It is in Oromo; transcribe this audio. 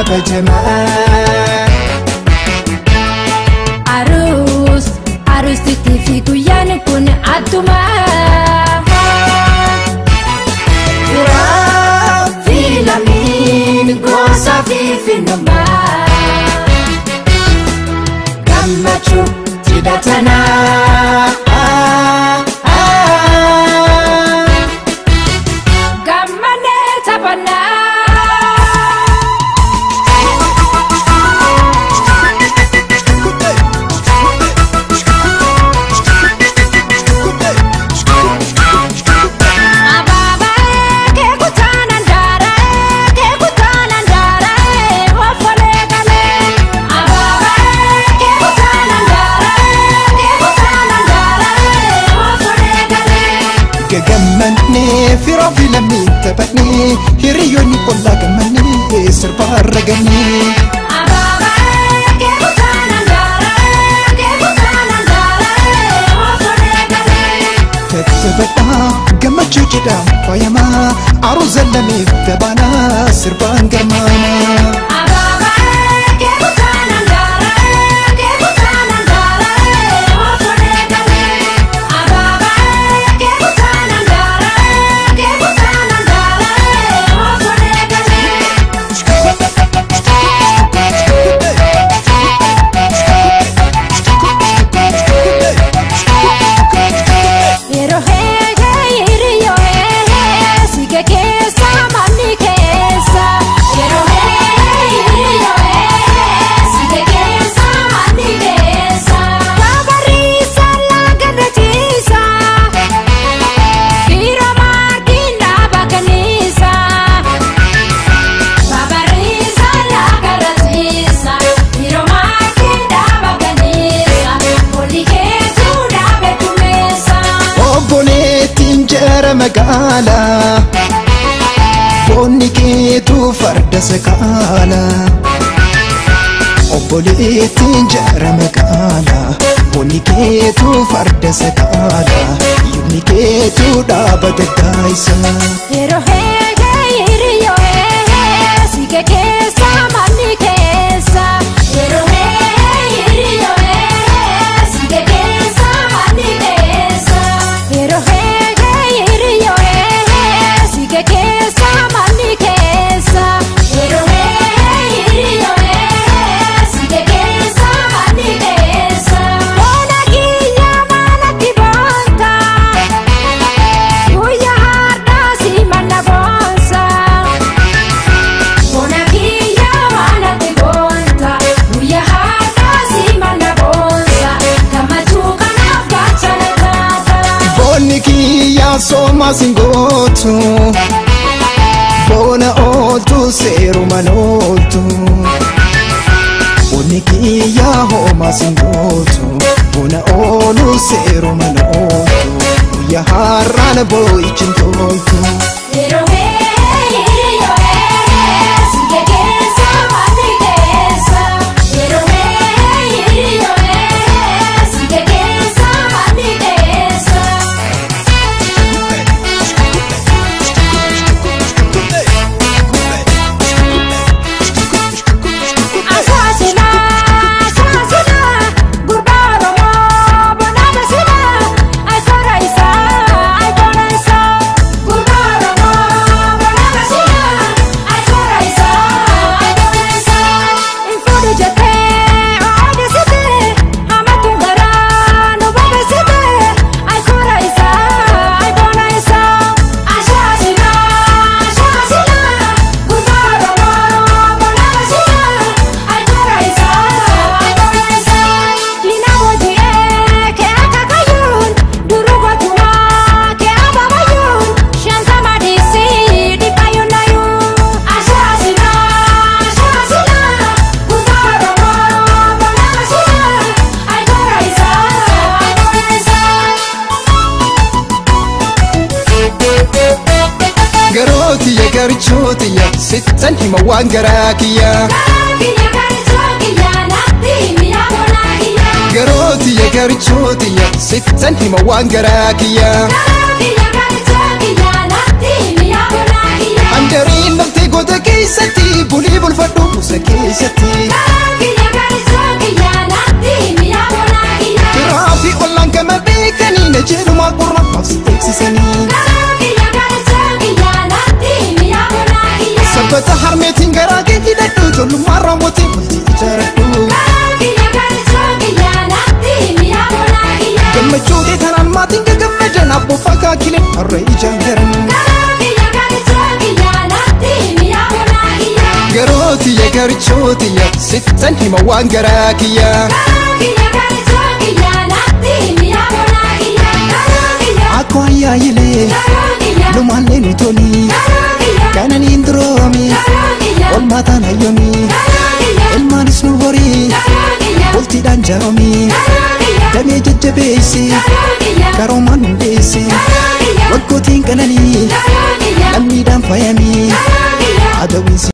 كابجما عروس تتفي كيان كن عدما في لمين قوسا في النما قمتشو تدتنا جمني في ربي لمي تبني هريوني كلها جمني سربا رجني تبتا جمت جدا ويما عروس لمي تبانا سربا جرمانا مقالة بوني كيتو فرد سكالة أبولي تنجر مقالة بوني كيتو فرد سكالة يبني كيتو دابد الدايسة Soma singotu bona oltu seru manoltu Uniki ya homa singotu bona olu seru manoltu Ya harana boy chintoltu garchooti ya sittan hima waan garaa kiyya garooti ya garchooti ya sittan hima waan garaa kiyya andariin nafti goota keessatti bulbulii bulfadhu musa keessatti Raafi ollaan kama beekanii na jedhuma qurra mafsi teeksisanii Sabbata harmeetiin garaa kee hidhadhu ijoollummaa raawwatee bultii ijaaradhu Gammachuu kee kanaan maatiin gagammadan abboo fakkaa kilee harra ijaan garan Garootiya garichootiya sittan hima waan garaa kiyya Akkoo ayyaayilee lumaallee nu tolii Kananiin duroomi olmaataan hayyoomii Ilmaanis nu horii bultiidhaan jaroomii Damee jajjabeessi karoomaan hundeessi Waggootiin kananii lammiidhaan faayamii Adawwiinsi